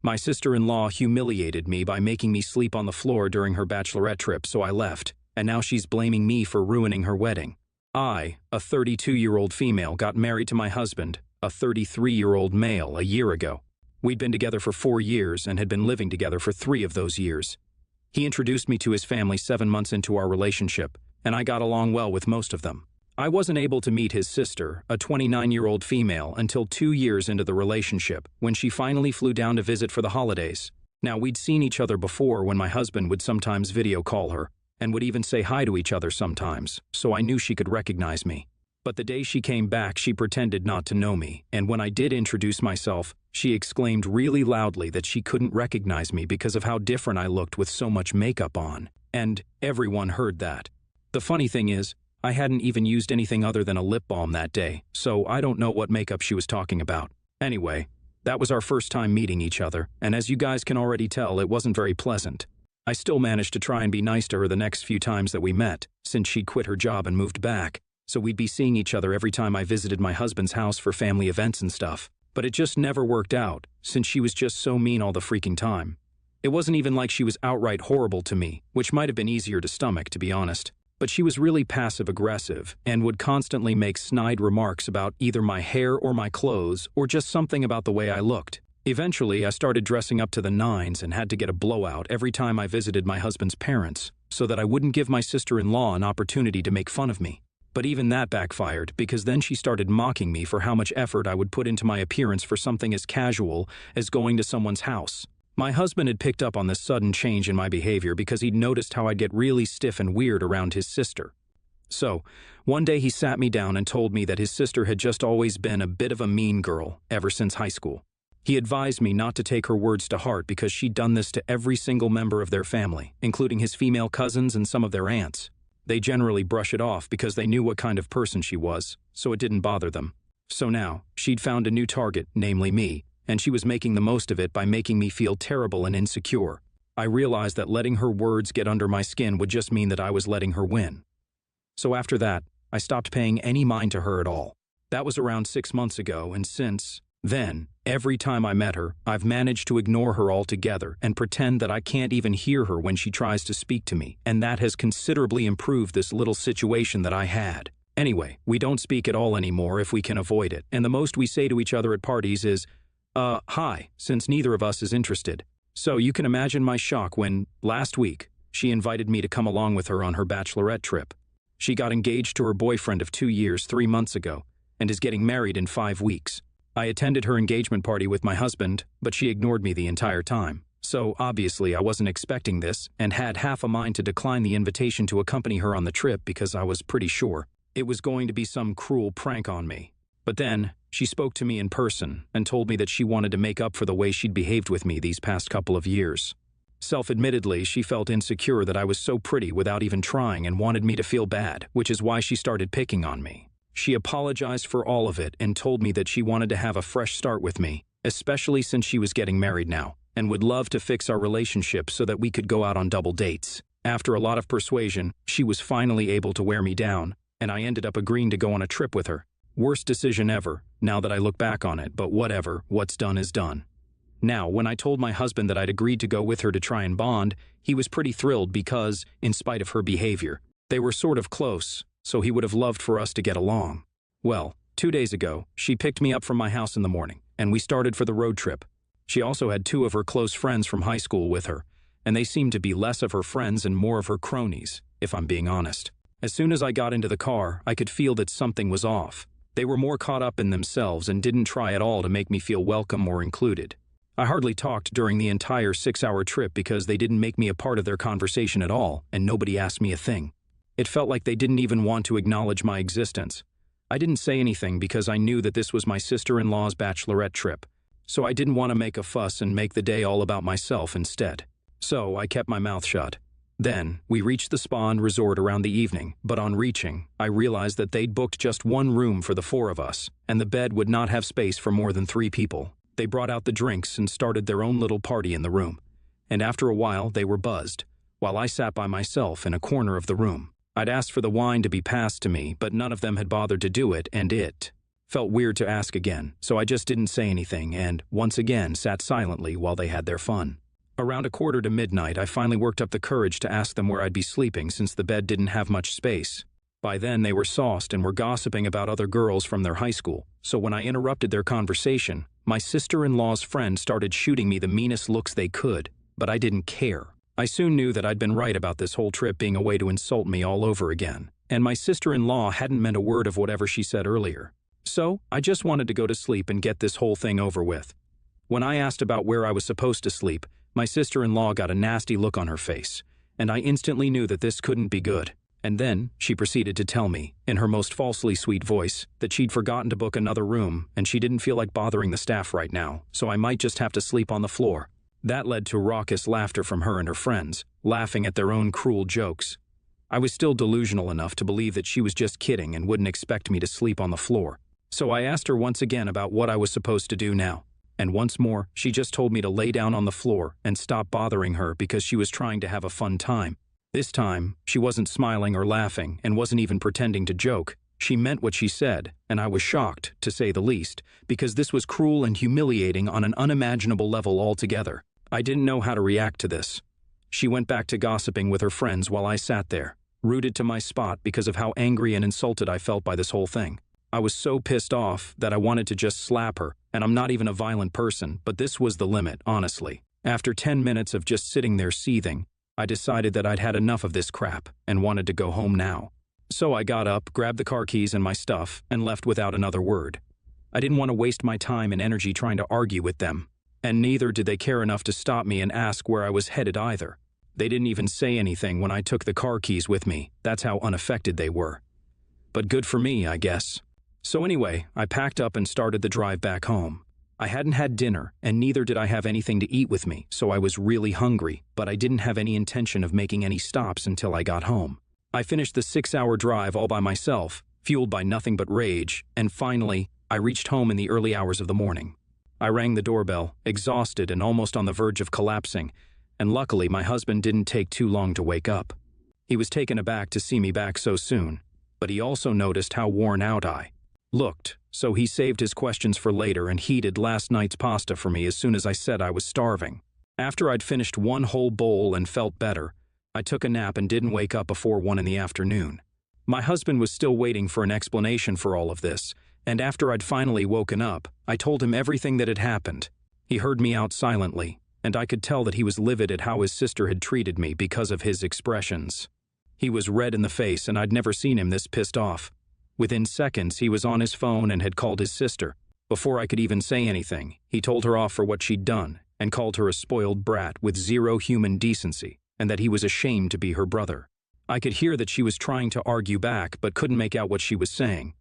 My sister-in-law humiliated me by making me sleep on the floor during her bachelorette trip, so I left, and now she's blaming me for ruining her wedding. I, a 32-year-old female, got married to my husband, a 33-year-old male, a year ago. We'd been together for 4 years and had been living together for 3 of those years. He introduced me to his family 7 months into our relationship, and I got along well with most of them. I wasn't able to meet his sister, a 29-year-old female, until 2 years into the relationship, when she finally flew down to visit for the holidays. Now, we'd seen each other before when my husband would sometimes video call her, and would even say hi to each other sometimes, so I knew she could recognize me. But the day she came back, she pretended not to know me, and when I did introduce myself, she exclaimed really loudly that she couldn't recognize me because of how different I looked with so much makeup on. And everyone heard that. The funny thing is, I hadn't even used anything other than a lip balm that day, so I don't know what makeup she was talking about. Anyway, that was our first time meeting each other, and as you guys can already tell, it wasn't very pleasant. I still managed to try and be nice to her the next few times that we met, since she'd quit her job and moved back, so we'd be seeing each other every time I visited my husband's house for family events and stuff. But it just never worked out, since she was just so mean all the freaking time. It wasn't even like she was outright horrible to me, which might have been easier to stomach, to be honest. But she was really passive-aggressive and would constantly make snide remarks about either my hair or my clothes or just something about the way I looked. Eventually, I started dressing up to the nines and had to get a blowout every time I visited my husband's parents so that I wouldn't give my sister-in-law an opportunity to make fun of me. But even that backfired because then she started mocking me for how much effort I would put into my appearance for something as casual as going to someone's house. My husband had picked up on this sudden change in my behavior because he'd noticed how I'd get really stiff and weird around his sister. So, one day he sat me down and told me that his sister had just always been a bit of a mean girl ever since high school. He advised me not to take her words to heart because she'd done this to every single member of their family, including his female cousins and some of their aunts. They generally brush it off because they knew what kind of person she was, so it didn't bother them. So now, she'd found a new target, namely me, and she was making the most of it by making me feel terrible and insecure. I realized that letting her words get under my skin would just mean that I was letting her win. So after that, I stopped paying any mind to her at all. That was around 6 months ago, and since then, every time I met her, I've managed to ignore her altogether and pretend that I can't even hear her when she tries to speak to me, and that has considerably improved this little situation that I had. Anyway, we don't speak at all anymore if we can avoid it, and the most we say to each other at parties is, hi, since neither of us is interested. So you can imagine my shock when, last week, she invited me to come along with her on her bachelorette trip. She got engaged to her boyfriend of 2 years 3 months ago, and is getting married in 5 weeks. I attended her engagement party with my husband, but she ignored me the entire time. So obviously I wasn't expecting this, and had half a mind to decline the invitation to accompany her on the trip because I was pretty sure it was going to be some cruel prank on me. But then, she spoke to me in person and told me that she wanted to make up for the way she'd behaved with me these past couple of years. Self-admittedly, she felt insecure that I was so pretty without even trying and wanted me to feel bad, which is why she started picking on me. She apologized for all of it and told me that she wanted to have a fresh start with me, especially since she was getting married now, and would love to fix our relationship so that we could go out on double dates. After a lot of persuasion, she was finally able to wear me down, and I ended up agreeing to go on a trip with her. Worst decision ever, now that I look back on it, but whatever, what's done is done. Now, when I told my husband that I'd agreed to go with her to try and bond, he was pretty thrilled because, in spite of her behavior, they were sort of close, so he would have loved for us to get along. Well, 2 days ago, she picked me up from my house in the morning, and we started for the road trip. She also had 2 of her close friends from high school with her, and they seemed to be less of her friends and more of her cronies, if I'm being honest. As soon as I got into the car, I could feel that something was off. They were more caught up in themselves and didn't try at all to make me feel welcome or included. I hardly talked during the entire 6-hour trip because they didn't make me a part of their conversation at all, and nobody asked me a thing. It felt like they didn't even want to acknowledge my existence. I didn't say anything because I knew that this was my sister-in-law's bachelorette trip, so I didn't want to make a fuss and make the day all about myself instead. So I kept my mouth shut. Then, we reached the spa and resort around the evening, but on reaching, I realized that they'd booked just 1 room for the 4 of us, and the bed would not have space for more than 3 people. They brought out the drinks and started their own little party in the room, and after a while they were buzzed, while I sat by myself in a corner of the room. I'd asked for the wine to be passed to me, but none of them had bothered to do it, and it Felt weird to ask again, so I just didn't say anything and, once again, sat silently while they had their fun. Around 1:45 I finally worked up the courage to ask them where I'd be sleeping since the bed didn't have much space. By then they were sauced and were gossiping about other girls from their high school, so when I interrupted their conversation, my sister-in-law's friend started shooting me the meanest looks they could, but I didn't care. I soon knew that I'd been right about this whole trip being a way to insult me all over again, and my sister-in-law hadn't meant a word of whatever she said earlier. So, I just wanted to go to sleep and get this whole thing over with. When I asked about where I was supposed to sleep, my sister-in-law got a nasty look on her face, and I instantly knew that this couldn't be good. And then, she proceeded to tell me, in her most falsely sweet voice, that she'd forgotten to book another room and she didn't feel like bothering the staff right now, so I might just have to sleep on the floor. That led to raucous laughter from her and her friends, laughing at their own cruel jokes. I was still delusional enough to believe that she was just kidding and wouldn't expect me to sleep on the floor. So I asked her once again about what I was supposed to do now. And once more, she just told me to lay down on the floor and stop bothering her because she was trying to have a fun time. This time, she wasn't smiling or laughing and wasn't even pretending to joke. She meant what she said, and I was shocked, to say the least, because this was cruel and humiliating on an unimaginable level altogether. I didn't know how to react to this. She went back to gossiping with her friends while I sat there, rooted to my spot because of how angry and insulted I felt by this whole thing. I was so pissed off that I wanted to just slap her, and I'm not even a violent person, but this was the limit, honestly. After 10 minutes of just sitting there seething, I decided that I'd had enough of this crap and wanted to go home now. So I got up, grabbed the car keys and my stuff, and left without another word. I didn't want to waste my time and energy trying to argue with them, and neither did they care enough to stop me and ask where I was headed either. They didn't even say anything when I took the car keys with me. That's how unaffected they were. But good for me, I guess. So anyway, I packed up and started the drive back home. I hadn't had dinner, and neither did I have anything to eat with me, so I was really hungry, but I didn't have any intention of making any stops until I got home. I finished the 6-hour drive all by myself, fueled by nothing but rage, and finally, I reached home in the early hours of the morning. I rang the doorbell, exhausted and almost on the verge of collapsing, and luckily my husband didn't take too long to wake up. He was taken aback to see me back so soon, but he also noticed how worn out I looked, so he saved his questions for later and heated last night's pasta for me as soon as I said I was starving. After I'd finished one whole bowl and felt better, I took a nap and didn't wake up before 1 in the afternoon. My husband was still waiting for an explanation for all of this, and after I'd finally woken up, I told him everything that had happened. He heard me out silently, and I could tell that he was livid at how his sister had treated me because of his expressions. He was red in the face, and I'd never seen him this pissed off. Within seconds, he was on his phone and had called his sister. Before I could even say anything, he told her off for what she'd done and called her a spoiled brat with zero human decency and that he was ashamed to be her brother. I could hear that she was trying to argue back but couldn't make out what she was saying.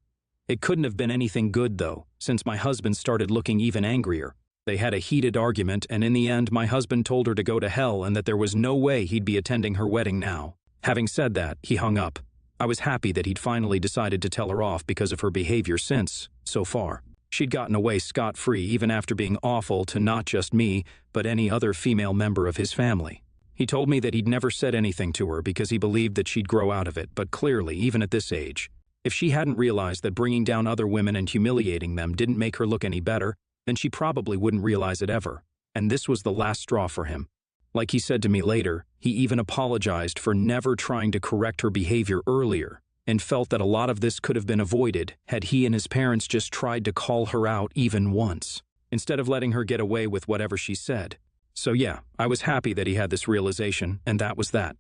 It couldn't have been anything good, though, since my husband started looking even angrier. They had a heated argument, and in the end, my husband told her to go to hell and that there was no way he'd be attending her wedding now. Having said that, he hung up. I was happy that he'd finally decided to tell her off because of her behavior since, so far, she'd gotten away scot-free even after being awful to not just me, but any other female member of his family. He told me that he'd never said anything to her because he believed that she'd grow out of it, but clearly, even at this age, if she hadn't realized that bringing down other women and humiliating them didn't make her look any better, then she probably wouldn't realize it ever. And this was the last straw for him. Like he said to me later, he even apologized for never trying to correct her behavior earlier and felt that a lot of this could have been avoided had he and his parents just tried to call her out even once, instead of letting her get away with whatever she said. So yeah, I was happy that he had this realization, and that was that.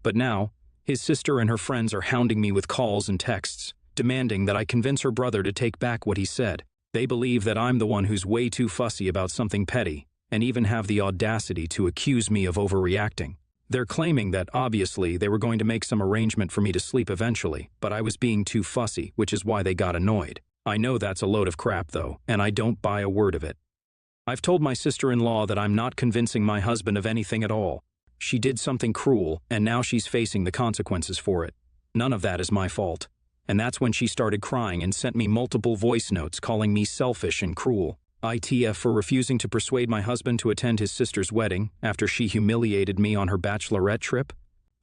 But now, his sister and her friends are hounding me with calls and texts, demanding that I convince her brother to take back what he said. They believe that I'm the one who's way too fussy about something petty, and even have the audacity to accuse me of overreacting. They're claiming that, obviously, they were going to make some arrangement for me to sleep eventually, but I was being too fussy, which is why they got annoyed. I know that's a load of crap, though, and I don't buy a word of it. I've told my sister-in-law that I'm not convincing my husband of anything at all. She did something cruel, and now she's facing the consequences for it. None of that is my fault. And that's when she started crying and sent me multiple voice notes calling me selfish and cruel. ITF for refusing to persuade my husband to attend his sister's wedding after she humiliated me on her Bachelorette trip.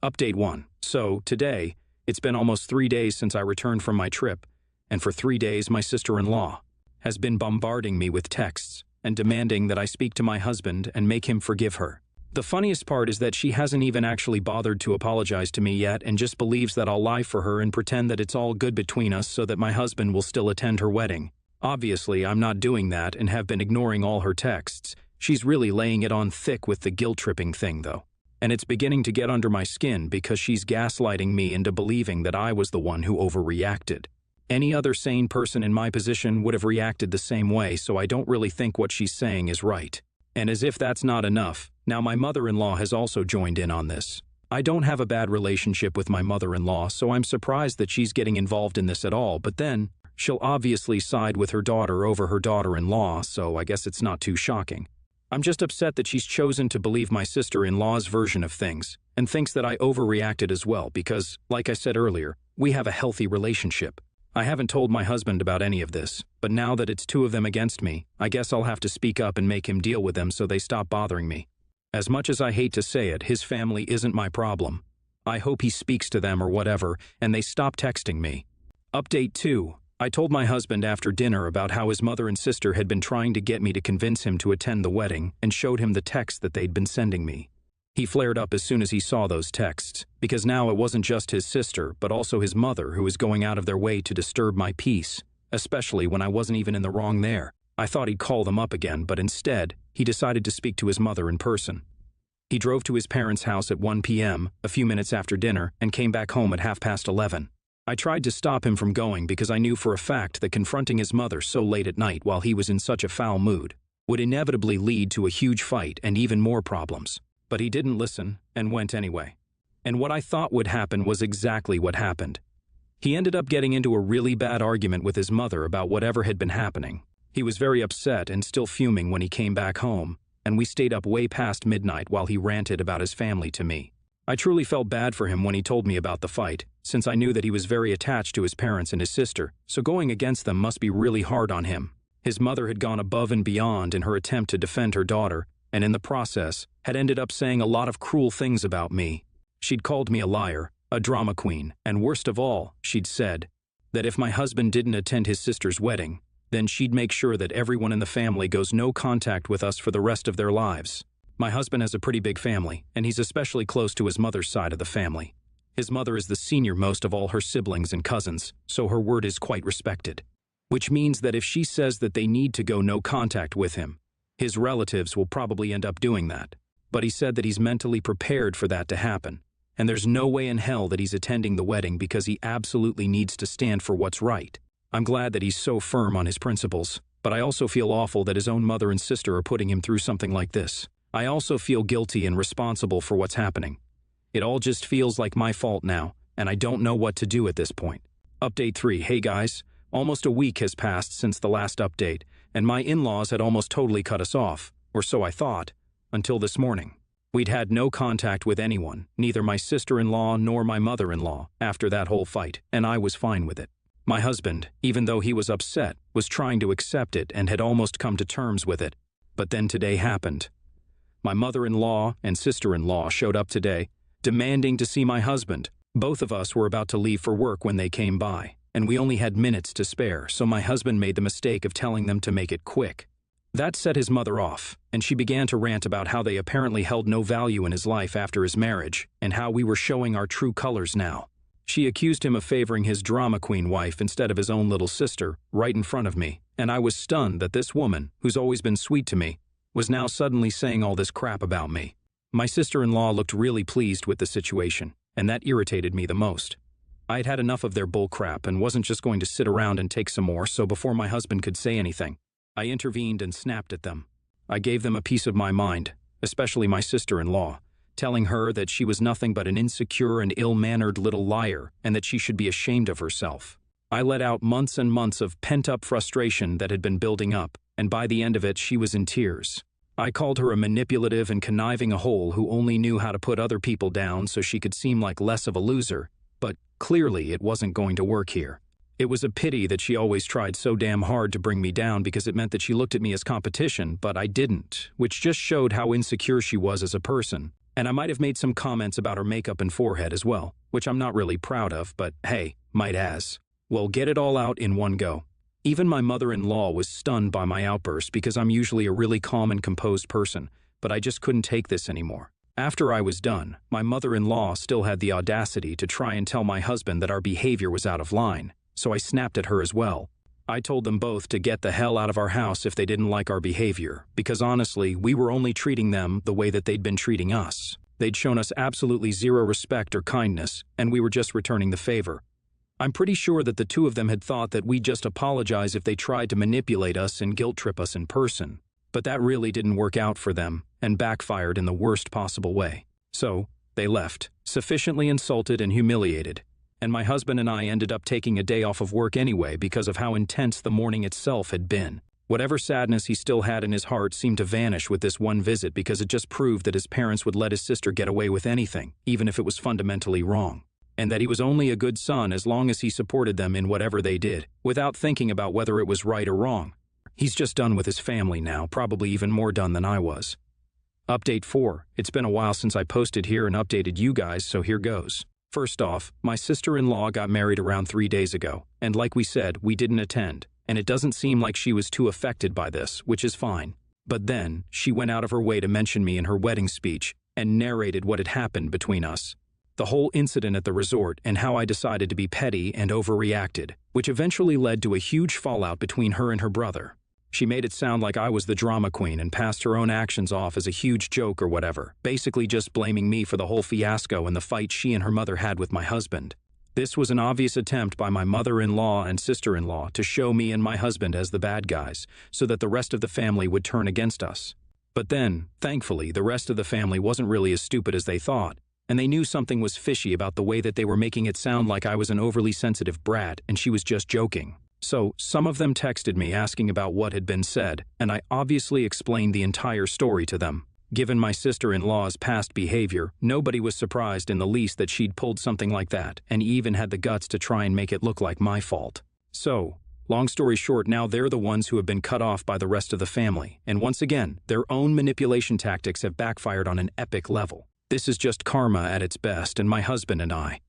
Update 1. So, today, it's been almost 3 days since I returned from my trip, and for 3 days my sister-in-law has been bombarding me with texts and demanding that I speak to my husband and make him forgive her. The funniest part is that she hasn't even actually bothered to apologize to me yet and just believes that I'll lie for her and pretend that it's all good between us so that my husband will still attend her wedding. Obviously, I'm not doing that and have been ignoring all her texts. She's really laying it on thick with the guilt-tripping thing, though. And it's beginning to get under my skin because she's gaslighting me into believing that I was the one who overreacted. Any other sane person in my position would have reacted the same way, so I don't really think what she's saying is right. And as if that's not enough, now my mother-in-law has also joined in on this. I don't have a bad relationship with my mother-in-law, so I'm surprised that she's getting involved in this at all, but then she'll obviously side with her daughter over her daughter-in-law, so I guess it's not too shocking. I'm just upset that she's chosen to believe my sister-in-law's version of things and thinks that I overreacted as well because, like I said earlier, we have a healthy relationship. I haven't told my husband about any of this, but now that it's two of them against me, I guess I'll have to speak up and make him deal with them so they stop bothering me. As much as I hate to say it, his family isn't my problem. I hope he speaks to them or whatever, and they stop texting me. Update 2. I told my husband after dinner about how his mother and sister had been trying to get me to convince him to attend the wedding and showed him the texts that they'd been sending me. He flared up as soon as he saw those texts, because now it wasn't just his sister, but also his mother who was going out of their way to disturb my peace, especially when I wasn't even in the wrong there. I thought he'd call them up again, but instead, he decided to speak to his mother in person. He drove to his parents' house at 1 p.m., a few minutes after dinner, and came back home at 11:30. I tried to stop him from going because I knew for a fact that confronting his mother so late at night while he was in such a foul mood would inevitably lead to a huge fight and even more problems. But he didn't listen and went anyway. And what I thought would happen was exactly what happened. He ended up getting into a really bad argument with his mother about whatever had been happening. He was very upset and still fuming when he came back home, and we stayed up way past midnight while he ranted about his family to me. I truly felt bad for him when he told me about the fight, since I knew that he was very attached to his parents and his sister, so going against them must be really hard on him. His mother had gone above and beyond in her attempt to defend her daughter, and in the process, had ended up saying a lot of cruel things about me. She'd called me a liar, a drama queen, and worst of all, she'd said that if my husband didn't attend his sister's wedding, then she'd make sure that everyone in the family goes no contact with us for the rest of their lives. My husband has a pretty big family, and he's especially close to his mother's side of the family. His mother is the senior most of all her siblings and cousins, so her word is quite respected. Which means that if she says that they need to go no contact with him, his relatives will probably end up doing that. But he said that he's mentally prepared for that to happen, and there's no way in hell that he's attending the wedding because he absolutely needs to stand for what's right. I'm glad that he's so firm on his principles, but I also feel awful that his own mother and sister are putting him through something like this. I also feel guilty and responsible for what's happening. It all just feels like my fault now, and I don't know what to do at this point. Update 3. Hey guys, almost a week has passed since the last update, and my in-laws had almost totally cut us off, or so I thought, until this morning. We'd had no contact with anyone, neither my sister-in-law nor my mother-in-law, after that whole fight, and I was fine with it. My husband, even though he was upset, was trying to accept it and had almost come to terms with it. But then today happened. My mother-in-law and sister-in-law showed up today, demanding to see my husband. Both of us were about to leave for work when they came by, and we only had minutes to spare, so my husband made the mistake of telling them to make it quick. That set his mother off, and she began to rant about how they apparently held no value in his life after his marriage, and how we were showing our true colors now. She accused him of favoring his drama queen wife instead of his own little sister, right in front of me, and I was stunned that this woman, who's always been sweet to me, was now suddenly saying all this crap about me. My sister-in-law looked really pleased with the situation, and that irritated me the most. I'd had enough of their bull crap and wasn't just going to sit around and take some more, so before my husband could say anything, I intervened and snapped at them. I gave them a piece of my mind, especially my sister-in-law, telling her that she was nothing but an insecure and ill-mannered little liar and that she should be ashamed of herself. I let out months and months of pent-up frustration that had been building up, and by the end of it, she was in tears. I called her a manipulative and conniving hole who only knew how to put other people down so she could seem like less of a loser, but clearly it wasn't going to work here. It was a pity that she always tried so damn hard to bring me down because it meant that she looked at me as competition, but I didn't, which just showed how insecure she was as a person. And I might have made some comments about her makeup and forehead as well, which I'm not really proud of, but hey, might as. Well, get it all out in one go. Even my mother-in-law was stunned by my outburst because I'm usually a really calm and composed person, but I just couldn't take this anymore. After I was done, my mother-in-law still had the audacity to try and tell my husband that our behavior was out of line, so I snapped at her as well. I told them both to get the hell out of our house if they didn't like our behavior, because honestly, we were only treating them the way that they'd been treating us. They'd shown us absolutely zero respect or kindness, and we were just returning the favor. I'm pretty sure that the two of them had thought that we'd just apologize if they tried to manipulate us and guilt trip us in person. But that really didn't work out for them, and backfired in the worst possible way. So, they left, sufficiently insulted and humiliated. And my husband and I ended up taking a day off of work anyway because of how intense the morning itself had been. Whatever sadness he still had in his heart seemed to vanish with this one visit because it just proved that his parents would let his sister get away with anything, even if it was fundamentally wrong. And that he was only a good son as long as he supported them in whatever they did, without thinking about whether it was right or wrong. He's just done with his family now, probably even more done than I was. Update 4. It's been a while since I posted here and updated you guys, so here goes. First off, my sister-in-law got married around 3 days ago, and like we said, we didn't attend, and it doesn't seem like she was too affected by this, which is fine. But then, she went out of her way to mention me in her wedding speech, and narrated what had happened between us. The whole incident at the resort and how I decided to be petty and overreacted, which eventually led to a huge fallout between her and her brother. She made it sound like I was the drama queen and passed her own actions off as a huge joke or whatever, basically just blaming me for the whole fiasco and the fight she and her mother had with my husband. This was an obvious attempt by my mother-in-law and sister-in-law to show me and my husband as the bad guys, so that the rest of the family would turn against us. But then, thankfully, the rest of the family wasn't really as stupid as they thought, and they knew something was fishy about the way that they were making it sound like I was an overly sensitive brat and she was just joking. So, some of them texted me asking about what had been said, and I obviously explained the entire story to them. Given my sister-in-law's past behavior, nobody was surprised in the least that she'd pulled something like that, and even had the guts to try and make it look like my fault. So, long story short, now they're the ones who have been cut off by the rest of the family, and once again, their own manipulation tactics have backfired on an epic level. This is just karma at its best, and my husband and I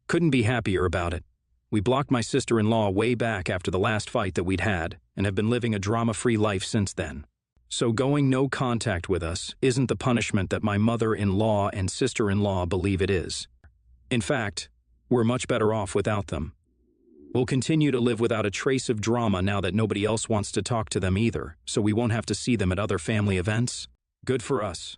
couldn't be happier about it. We blocked my sister-in-law way back after the last fight that we'd had, and have been living a drama-free life since then. So going no contact with us isn't the punishment that my mother-in-law and sister-in-law believe it is. In fact, we're much better off without them. We'll continue to live without a trace of drama now that nobody else wants to talk to them either, so we won't have to see them at other family events. Good for us.